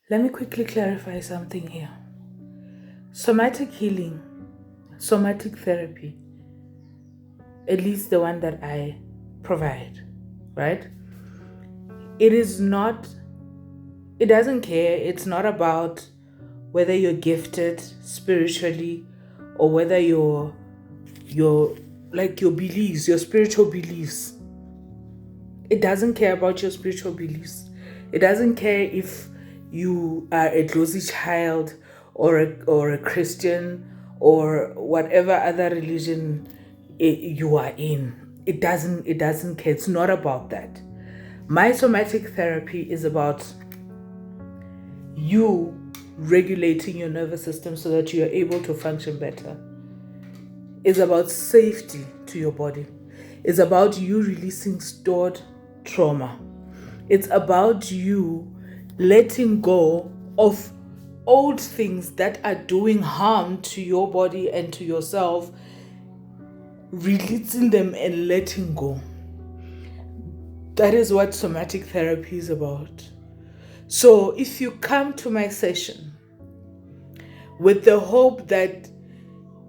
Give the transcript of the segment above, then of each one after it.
Let me quickly clarify something here. Somatic healing, somatic therapy, at least the one that I provide, right? It doesn't care. It's not about whether you're gifted spiritually or whether your like your beliefs, your spiritual beliefs. It doesn't care about your spiritual beliefs. It doesn't care if you are a Dlozi child or a Christian or whatever other religion you are in. It doesn't care. It's not about that. My somatic therapy is about you regulating your nervous system so that you are able to function better. It's about safety to your body. It's about you releasing stored trauma. It's about you letting go of old things that are doing harm to your body and to yourself, releasing them and letting go. That is what somatic therapy is about. So if you come to my session with the hope that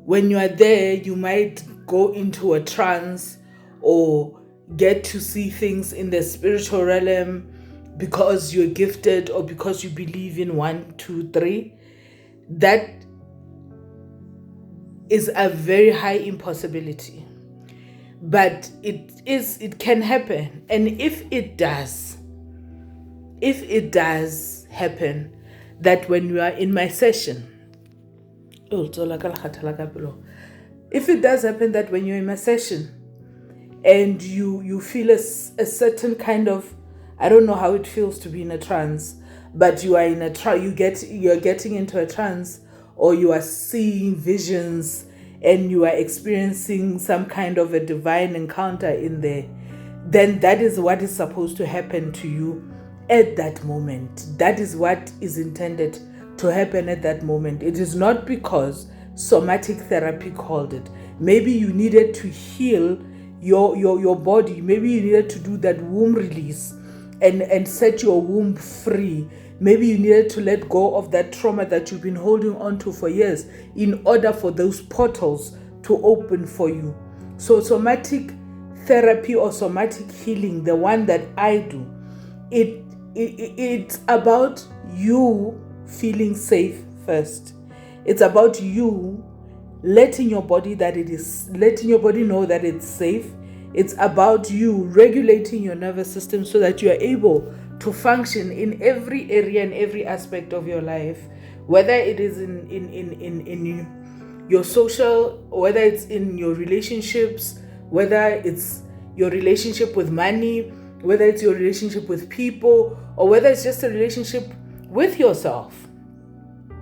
when you are there, you might go into a trance or get to see things in the spiritual realm because you're gifted or because you believe in 1, 2, 3, that is a very high impossibility. But it can happen. And if it does happen, that when you are in my session, if it does happen that when you're in my session and you feel a certain kind of, I don't know how it feels to be in a trance, but you are in a you're getting into a trance, or you are seeing visions and you are experiencing some kind of a divine encounter in there, then that is what is supposed to happen to you at that moment. That is what is intended to happen at that moment. It is not because somatic therapy called it. Maybe you needed to heal your body. Maybe you needed to do that womb release and set your womb free. Maybe you needed to let go of that trauma that you've been holding on to for years in order for those portals to open for you. So somatic therapy or somatic healing, the one that I do, it's about you feeling safe first. It's about you letting your body know that it's safe. It's about you regulating your nervous system so that you are able to function in every area and every aspect of your life, whether it is in your social, whether it's in your relationships, whether it's your relationship with money, whether it's your relationship with people, or whether it's just a relationship with yourself.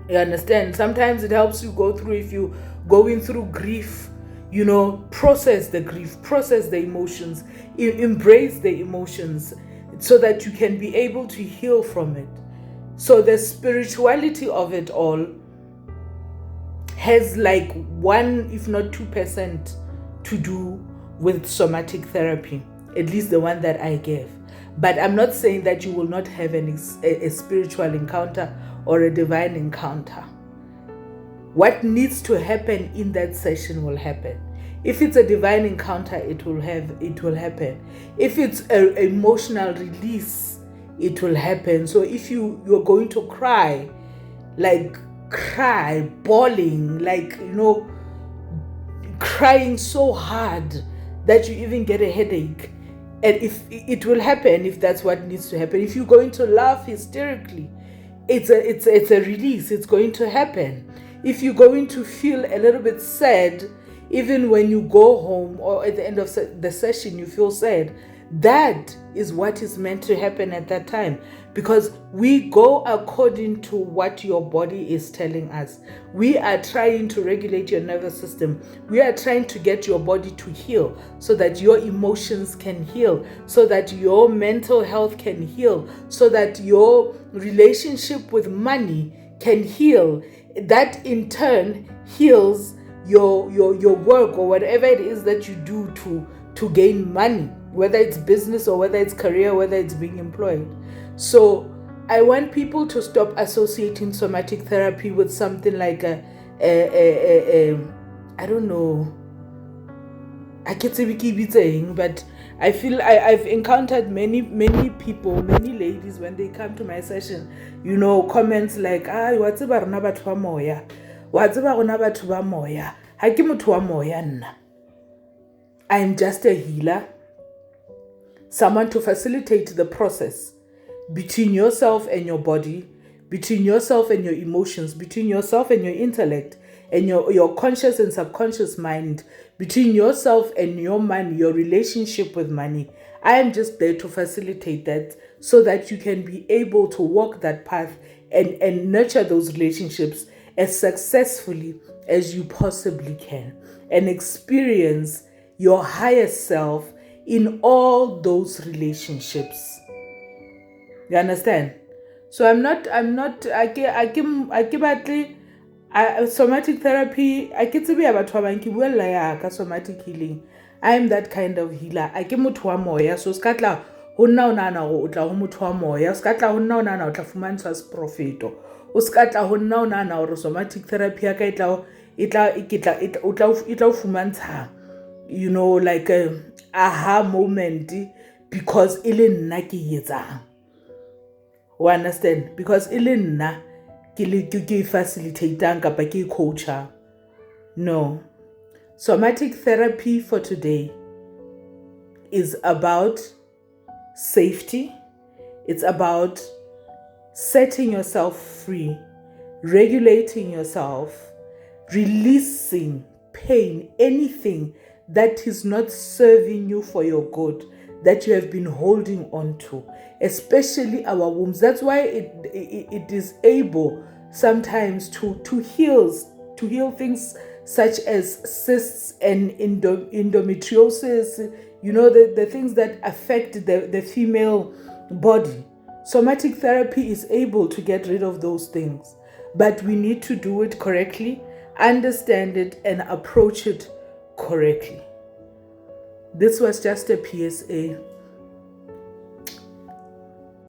You understand? Sometimes it helps you go through, if you going through grief, process the grief, process the emotions, embrace the emotions so that you can be able to heal from it. So the spirituality of it all has like 1, if not 2% to do with somatic therapy, at least the one that I gave. But I'm not saying that you will not have a spiritual encounter or a divine encounter. What needs to happen in that session will happen. If it's a divine encounter, it will happen. If it's an emotional release, it will happen. So if you're going to cry, bawling, crying so hard that you even get a headache, and if it will happen, if that's what needs to happen. If you're going to laugh hysterically, it's a release. It's going to happen. If you're going to feel a little bit sad, even when you go home or at the end of the session you feel sad, that is what is meant to happen at that time, because we go according to what your body is telling us. We are trying to regulate your nervous system. We are trying to get your body to heal so that your emotions can heal, so that your mental health can heal, so that your relationship with money can heal. That in turn heals your work or whatever it is that you do to gain money, whether it's business or whether it's career, whether it's being employed. So I want people to stop associating somatic therapy with something like I don't know, I can't say saying, but I feel I've encountered many people, many ladies, when they come to my session, comments like, what's about rona batho ba moya, what's about rona batho ba moya, ha ke motho wa moya nna. I'm just a healer, someone to facilitate the process between yourself and your body, between yourself and your emotions, between yourself and your intellect, and your conscious and subconscious mind, between yourself and your money, your relationship with money. I am just there to facilitate that so that you can be able to walk that path and nurture those relationships as successfully as you possibly can, and experience your higher self in all those relationships. You understand? So somatic therapy, I get to be about somatic healing. I am that kind of healer. I ke motho wa moya, so skatla ho nna o nana go tla ho motho wa moya, skatla ho nna o nana o tla fumantshwa profito. O skatla ho nna o nana gore somatic therapy ya ka itla fumantsha, like a aha moment, because ile nna ke etsang. O understand? Because ile nna ke facilitator kapa ke coacher. No. Somatic therapy for today is about safety. It's about setting yourself free, regulating yourself, releasing pain, anything that is not serving you for your good, that you have been holding on to, especially our wombs. That's why it is able sometimes to heal things such as cysts and endometriosis, the things that affect the female body. Somatic therapy is able to get rid of those things, but we need to do it correctly, understand it, and approach it correctly. This was just a PSA.